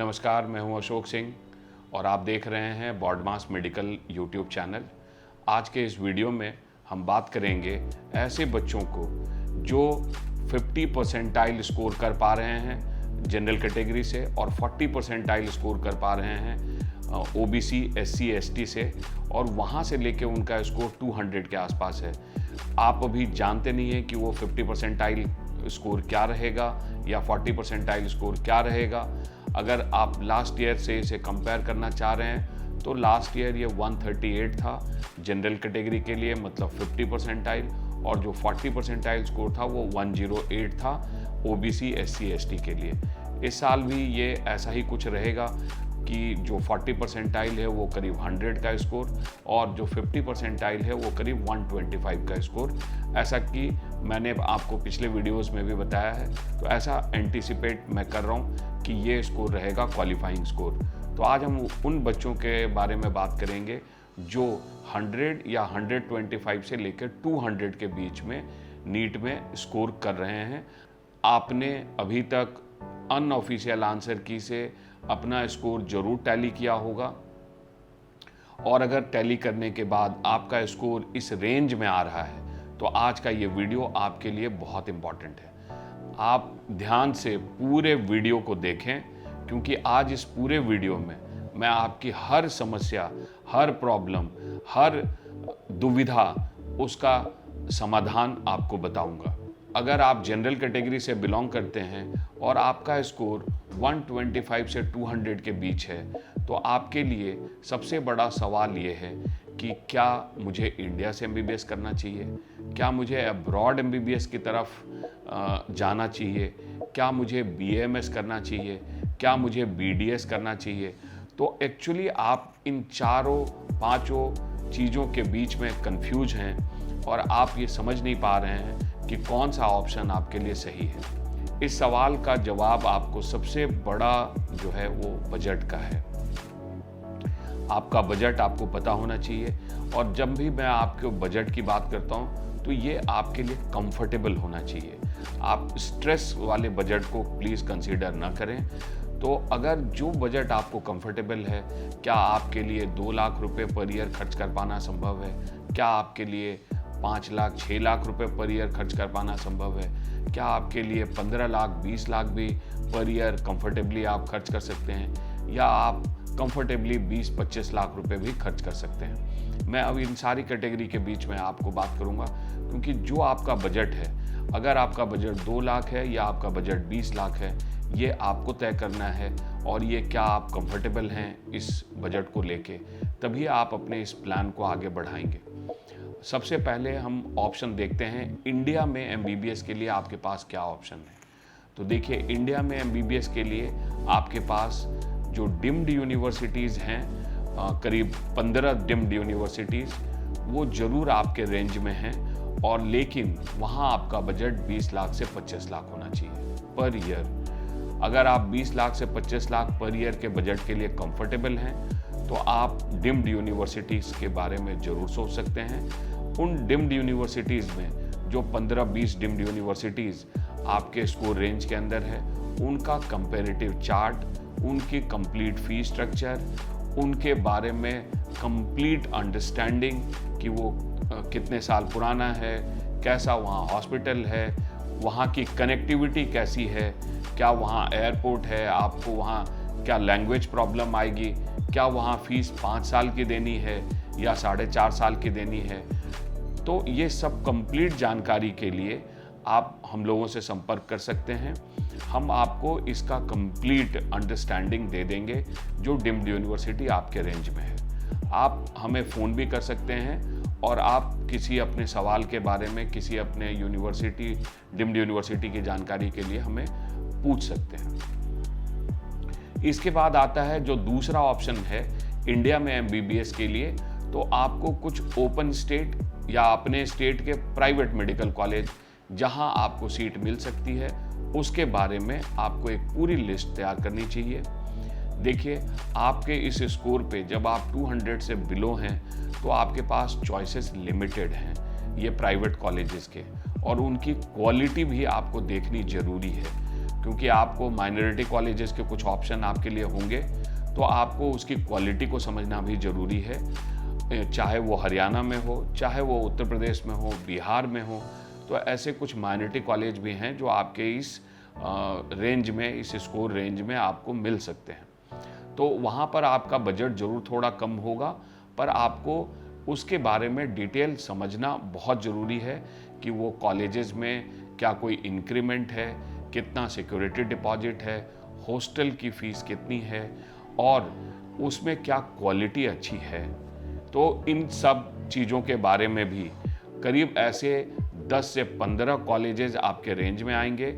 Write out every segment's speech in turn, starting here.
नमस्कार, मैं हूं अशोक सिंह और आप देख रहे हैं बॉडमास मेडिकल यूट्यूब चैनल। आज के इस वीडियो में हम बात करेंगे ऐसे बच्चों को जो 50 परसेंटाइल स्कोर कर पा रहे हैं जनरल कैटेगरी से और 40 परसेंटाइल स्कोर कर पा रहे हैं ओबीसी, एससी, एसटी से, और वहाँ से लेके उनका स्कोर 200 के आसपास है। आप अभी जानते नहीं हैं कि वो 50 परसेंटाइल स्कोर क्या रहेगा या 40 परसेंटाइल स्कोर क्या रहेगा। अगर आप लास्ट ईयर से इसे कंपेयर करना चाह रहे हैं तो लास्ट ईयर ये 138 था जनरल कैटेगरी के लिए, मतलब 50 परसेंटाइल, और जो 40 परसेंटाइल स्कोर था वो 108 था ओबीसी, एससी, एसटी के लिए। इस साल भी ये ऐसा ही कुछ रहेगा कि जो 40 परसेंटाइल है वो करीब 100 का स्कोर और जो 50 परसेंटाइल है वो करीब 125 का स्कोर, ऐसा कि मैंने आपको पिछले वीडियोस में भी बताया है। तो ऐसा एंटिसिपेट मैं कर रहा हूँ कि ये स्कोर रहेगा क्वालिफाइंग स्कोर। तो आज हम उन बच्चों के बारे में बात करेंगे जो 100 या 125 से लेकर 200 के बीच में नीट में स्कोर कर रहे हैं। आपने अभी तक अनऑफिशियल आंसर की से अपना स्कोर जरूर टैली किया होगा, और अगर टैली करने के बाद आपका स्कोर इस रेंज में आ रहा है तो आज का ये वीडियो आपके लिए बहुत इम्पॉर्टेंट है। आप ध्यान से पूरे वीडियो को देखें, क्योंकि आज इस पूरे वीडियो में मैं आपकी हर समस्या, हर प्रॉब्लम, हर दुविधा, उसका समाधान आपको बताऊंगा। अगर आप जनरल कैटेगरी से बिलोंग करते हैं और आपका स्कोर 125 से 200 के बीच है तो आपके लिए सबसे बड़ा सवाल ये है कि क्या मुझे इंडिया से एमबीबीएस करना चाहिए, क्या मुझे अब्रॉड एमबीबीएस की तरफ जाना चाहिए, क्या मुझे बीएमएस करना चाहिए, क्या मुझे बीडीएस करना चाहिए। तो एक्चुअली आप इन चारों पांचों चीज़ों के बीच में कंफ्यूज हैं और आप ये समझ नहीं पा रहे हैं कि कौन सा ऑप्शन आपके लिए सही है। इस सवाल का जवाब आपको सबसे बड़ा जो है वो बजट का है। आपका बजट आपको पता होना चाहिए, और जब भी मैं आपके बजट की बात करता हूँ तो ये आपके लिए कंफर्टेबल होना चाहिए। आप स्ट्रेस वाले बजट को प्लीज़ कंसीडर ना करें। तो अगर जो बजट आपको कंफर्टेबल है, क्या आपके लिए 2 लाख रुपए पर ईयर खर्च कर पाना संभव है, क्या आपके लिए 5 लाख 6 लाख रुपए पर ईयर खर्च कर पाना संभव है, क्या आपके लिए 15 लाख 20 लाख भी पर ईयर कंफर्टेबली आप खर्च कर सकते हैं, या आप कंफर्टेबली 20-25 लाख रुपए भी खर्च कर सकते हैं। मैं अब इन सारी कैटेगरी के बीच में आपको बात करूंगा, क्योंकि जो आपका बजट है, अगर आपका बजट 2 लाख है या आपका बजट 20 लाख है, ये आपको तय करना है, और ये क्या आप कंफर्टेबल हैं इस बजट को लेके, तभी आप अपने इस प्लान को आगे बढ़ाएंगे। सबसे पहले हम ऑप्शन देखते हैं इंडिया में एमबीबीएस के लिए आपके पास क्या ऑप्शन है। तो देखिए, इंडिया में एमबीबीएस के लिए आपके पास जो डिम्ड यूनिवर्सिटीज़ हैं, करीब 15 डिम्ड यूनिवर्सिटीज़, वो ज़रूर आपके रेंज में हैं, और लेकिन वहाँ आपका बजट 20 लाख से 25 लाख होना चाहिए पर ईयर। अगर आप 20 लाख से 25 लाख पर ईयर के बजट के लिए कंफर्टेबल हैं तो आप डिम्ड यूनिवर्सिटीज़ के बारे में ज़रूर सोच सकते हैं। उन डिम्ड यूनिवर्सिटीज़ में जो 15-20 डिम्ड यूनिवर्सिटीज़ आपके स्कोर रेंज के अंदर है, उनका कंपैरेटिव चार्ट, उनकी कंप्लीट फी स्ट्रक्चर, उनके बारे में कंप्लीट अंडरस्टैंडिंग कि वो कितने साल पुराना है, कैसा वहाँ हॉस्पिटल है, वहाँ की कनेक्टिविटी कैसी है, क्या वहाँ एयरपोर्ट है, आपको वहाँ क्या लैंग्वेज प्रॉब्लम आएगी, क्या वहाँ फीस 5 साल की देनी है या 4.5 साल की देनी है। तो ये सब कंप्लीट जानकारी के लिए आप हम लोगों से संपर्क कर सकते हैं। हम आपको इसका कंप्लीट अंडरस्टैंडिंग दे देंगे जो डिम्ड यूनिवर्सिटी आपके रेंज में है। आप हमें फ़ोन भी कर सकते हैं और आप किसी अपने सवाल के बारे में किसी अपने यूनिवर्सिटी, डिम्ड यूनिवर्सिटी की जानकारी के लिए हमें पूछ सकते हैं। इसके बाद आता है जो दूसरा ऑप्शन है इंडिया में एमबीबीएस के लिए, तो आपको कुछ ओपन स्टेट या अपने स्टेट के प्राइवेट मेडिकल कॉलेज जहां आपको सीट मिल सकती है, उसके बारे में आपको एक पूरी लिस्ट तैयार करनी चाहिए। देखिए, आपके इस स्कोर पे जब आप 200 से बिलो हैं तो आपके पास चॉइसेस लिमिटेड हैं ये प्राइवेट कॉलेजेस के, और उनकी क्वालिटी भी आपको देखनी ज़रूरी है, क्योंकि आपको माइनॉरिटी कॉलेजेस के कुछ ऑप्शन आपके लिए होंगे, तो आपको उसकी क्वालिटी को समझना भी ज़रूरी है। चाहे वो हरियाणा में हो, चाहे वो उत्तर प्रदेश में हो, बिहार में हो, तो ऐसे कुछ माइनॉरिटी कॉलेज भी हैं जो आपके इस रेंज में, इस स्कोर रेंज में आपको मिल सकते हैं। तो वहाँ पर आपका बजट ज़रूर थोड़ा कम होगा, पर आपको उसके बारे में डिटेल समझना बहुत ज़रूरी है कि वो कॉलेजेस में क्या कोई इंक्रीमेंट है, कितना सिक्योरिटी डिपॉजिट है, हॉस्टल की फ़ीस कितनी है और उसमें क्या क्वालिटी अच्छी है। तो इन सब चीज़ों के बारे में भी करीब ऐसे 10 से 15 कॉलेजेस आपके रेंज में आएंगे।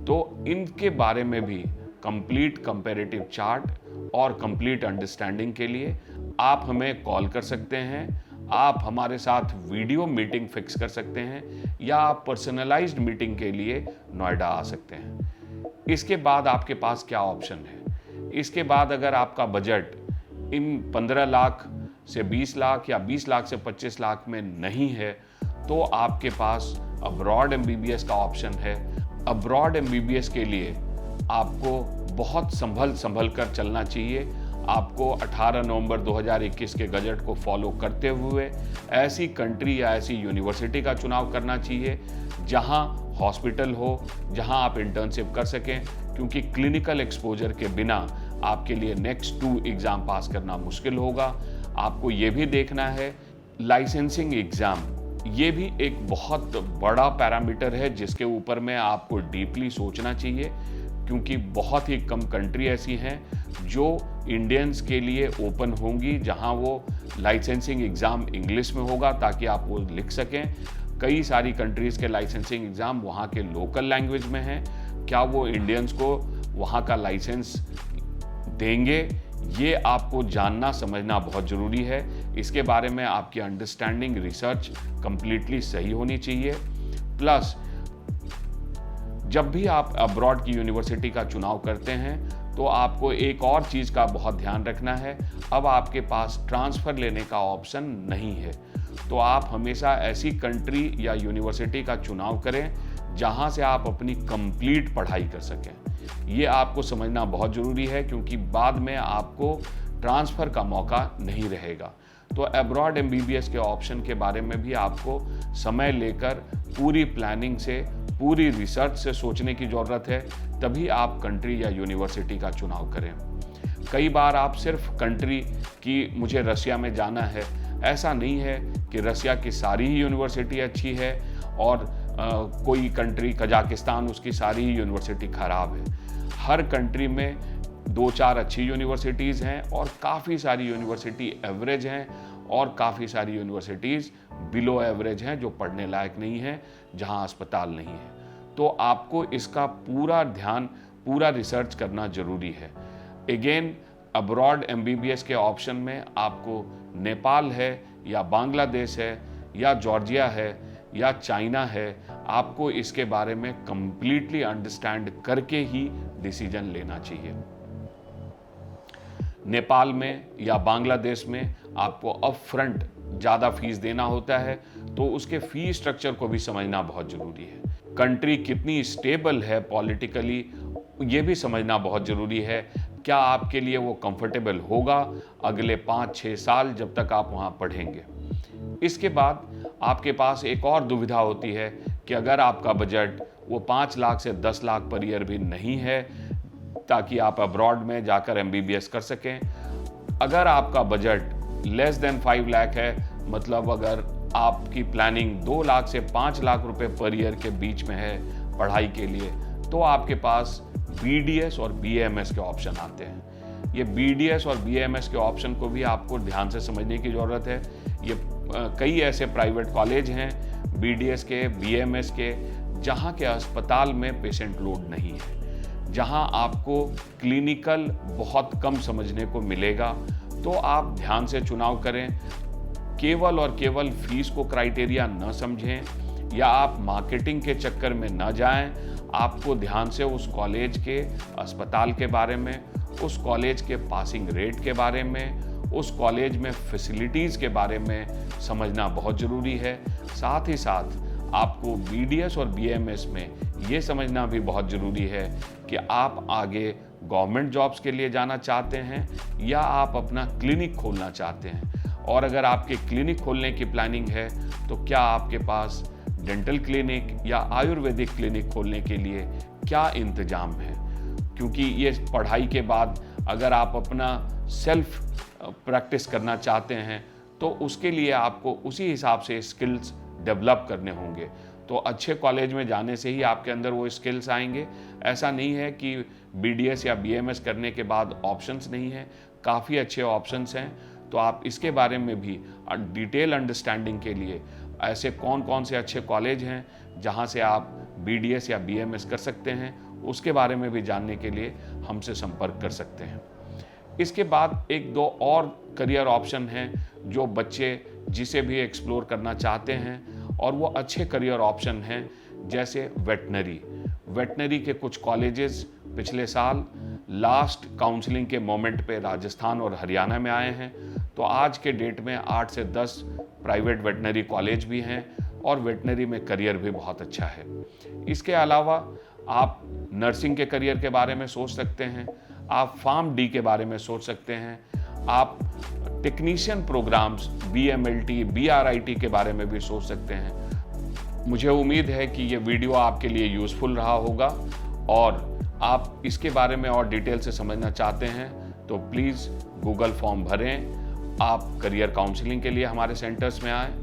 तो इनके बारे में भी कंप्लीट कंपैरेटिव चार्ट और कंप्लीट अंडरस्टैंडिंग के लिए आप हमें कॉल कर सकते हैं, आप हमारे साथ वीडियो मीटिंग फिक्स कर सकते हैं, या आप पर्सनलाइज्ड मीटिंग के लिए नोएडा आ सकते हैं। इसके बाद आपके पास क्या ऑप्शन है? इसके बाद अगर आपका बजट इन 15 लाख से 20 लाख या 20 लाख से 25 लाख में नहीं है, तो आपके पास अब्रॉड MBBS का ऑप्शन है। अब्रॉड MBBS के लिए आपको बहुत संभल कर चलना चाहिए। आपको 18 नवंबर 2021 के गजट को फॉलो करते हुए ऐसी कंट्री या ऐसी यूनिवर्सिटी का चुनाव करना चाहिए जहां हॉस्पिटल हो, जहां आप इंटर्नशिप कर सकें, क्योंकि क्लिनिकल एक्सपोजर के बिना आपके लिए नेक्स्ट 2 एग्ज़ाम पास करना मुश्किल होगा। आपको ये भी देखना है लाइसेंसिंग एग्ज़ाम, ये भी एक बहुत बड़ा पैरामीटर है जिसके ऊपर में आपको डीपली सोचना चाहिए, क्योंकि बहुत ही कम कंट्री ऐसी हैं जो इंडियंस के लिए ओपन होंगी जहां वो लाइसेंसिंग एग्ज़ाम इंग्लिश में होगा ताकि आप वो लिख सकें। कई सारी कंट्रीज़ के लाइसेंसिंग एग्ज़ाम वहाँ के लोकल लैंग्वेज में हैं। क्या वो इंडियंस को वहाँ का लाइसेंस देंगे, ये आपको जानना समझना बहुत ज़रूरी है। इसके बारे में आपकी अंडरस्टैंडिंग, रिसर्च कंप्लीटली सही होनी चाहिए। प्लस जब भी आप अब्रॉड की यूनिवर्सिटी का चुनाव करते हैं तो आपको एक और चीज़ का बहुत ध्यान रखना है, अब आपके पास ट्रांसफ़र लेने का ऑप्शन नहीं है। तो आप हमेशा ऐसी कंट्री या यूनिवर्सिटी का चुनाव करें जहां से आप अपनी कंप्लीट पढ़ाई कर सकें। ये आपको समझना बहुत ज़रूरी है, क्योंकि बाद में आपको ट्रांसफ़र का मौका नहीं रहेगा। तो अब्रॉड MBBS के ऑप्शन के बारे में भी आपको समय लेकर पूरी प्लानिंग से, पूरी रिसर्च से सोचने की ज़रूरत है, तभी आप कंट्री या यूनिवर्सिटी का चुनाव करें। कई बार आप सिर्फ कंट्री की मुझे रसिया में जाना है, ऐसा नहीं है कि रसिया की सारी ही यूनिवर्सिटी अच्छी है और कोई कंट्री कजाकिस्तान उसकी सारी ही यूनिवर्सिटी ख़राब है। हर कंट्री में 2-4 अच्छी यूनिवर्सिटीज़ हैं और काफ़ी सारी यूनिवर्सिटी एवरेज हैं और काफ़ी सारी यूनिवर्सिटीज़ बिलो एवरेज हैं जो पढ़ने लायक नहीं हैं, जहां अस्पताल नहीं है। तो आपको इसका पूरा ध्यान, पूरा रिसर्च करना ज़रूरी है। अगेन अब्रॉड MBBS के ऑप्शन में आपको नेपाल है या बांग्लादेश है या जॉर्जिया है या चाइना है, आपको इसके बारे में कंप्लीटली अंडरस्टैंड करके ही डिसीजन लेना चाहिए। नेपाल में या बांग्लादेश में आपको अप फ्रंट ज़्यादा फीस देना होता है, तो उसके फी स्ट्रक्चर को भी समझना बहुत ज़रूरी है। कंट्री कितनी स्टेबल है पॉलिटिकली, ये भी समझना बहुत ज़रूरी है। क्या आपके लिए वो कंफर्टेबल होगा अगले 5-6 साल जब तक आप वहाँ पढ़ेंगे। इसके बाद आपके पास एक और दुविधा होती है कि अगर आपका बजट वो 5 लाख से 10 लाख पर ईयर भी नहीं है ताकि आप अब्रॉड में जाकर MBBS कर सकें, अगर आपका बजट लेस देन 5 लाख है, मतलब अगर आपकी प्लानिंग 2 लाख से 5 लाख रुपए पर ईयर के बीच में है पढ़ाई के लिए, तो आपके पास BDS और BAMS के ऑप्शन आते हैं। ये BDS और BAMS के ऑप्शन को भी आपको ध्यान से समझने की ज़रूरत है। ये कई ऐसे प्राइवेट कॉलेज हैं BDS के, BAMS के, जहाँ के अस्पताल में पेशेंट लोड नहीं है, जहाँ आपको क्लिनिकल बहुत कम समझने को मिलेगा। तो आप ध्यान से चुनाव करें, केवल और केवल फीस को क्राइटेरिया न समझें या आप मार्केटिंग के चक्कर में न जाएं। आपको ध्यान से उस कॉलेज के अस्पताल के बारे में, उस कॉलेज के पासिंग रेट के बारे में, उस कॉलेज में फैसिलिटीज़ के बारे में समझना बहुत ज़रूरी है। साथ ही साथ आपको BDS और BMS में ये समझना भी बहुत ज़रूरी है कि आप आगे गवर्नमेंट जॉब्स के लिए जाना चाहते हैं या आप अपना क्लिनिक खोलना चाहते हैं। और अगर आपके क्लिनिक खोलने की प्लानिंग है तो क्या आपके पास डेंटल क्लिनिक या आयुर्वेदिक क्लिनिक खोलने के लिए क्या इंतजाम है। क्योंकि ये पढ़ाई के बाद अगर आप अपना सेल्फ प्रैक्टिस करना चाहते हैं तो उसके लिए आपको उसी हिसाब से स्किल्स डेवलप करने होंगे। तो अच्छे कॉलेज में जाने से ही आपके अंदर वो स्किल्स आएंगे। ऐसा नहीं है कि BDS या BMS करने के बाद ऑप्शंस नहीं है, काफ़ी अच्छे ऑप्शंस हैं। तो आप इसके बारे में भी डिटेल अंडरस्टैंडिंग के लिए ऐसे कौन कौन से अच्छे कॉलेज हैं जहां से आप BDS या BMS कर सकते हैं, उसके बारे में भी जानने के लिए हमसे संपर्क कर सकते हैं। इसके बाद एक दो और करियर ऑप्शन हैं जो बच्चे जिसे भी एक्सप्लोर करना चाहते हैं, और वो अच्छे करियर ऑप्शन हैं जैसे वेटनरी के कुछ कॉलेजेस पिछले साल लास्ट काउंसलिंग के मोमेंट पे राजस्थान और हरियाणा में आए हैं। तो आज के डेट में 8 से 10 प्राइवेट वेटनरी कॉलेज भी हैं और वेटनरी में करियर भी बहुत अच्छा है। इसके अलावा आप नर्सिंग के करियर के बारे में सोच सकते हैं, आप फार्म डी के बारे में सोच सकते हैं, आप टेक्नीशियन प्रोग्राम्स BMLT BRIT के बारे में भी सोच सकते हैं। मुझे उम्मीद है कि ये वीडियो आपके लिए यूज़फुल रहा होगा, और आप इसके बारे में और डिटेल से समझना चाहते हैं तो प्लीज़ गूगल फॉर्म भरें। आप करियर काउंसलिंग के लिए हमारे सेंटर्स में आएँ।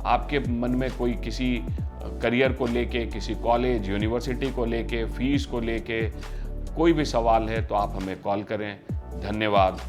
आपके मन में कोई किसी करियर को लेके, किसी कॉलेज यूनिवर्सिटी को लेके, फीस को लेके कोई भी सवाल है तो आप हमें कॉल करें। धन्यवाद।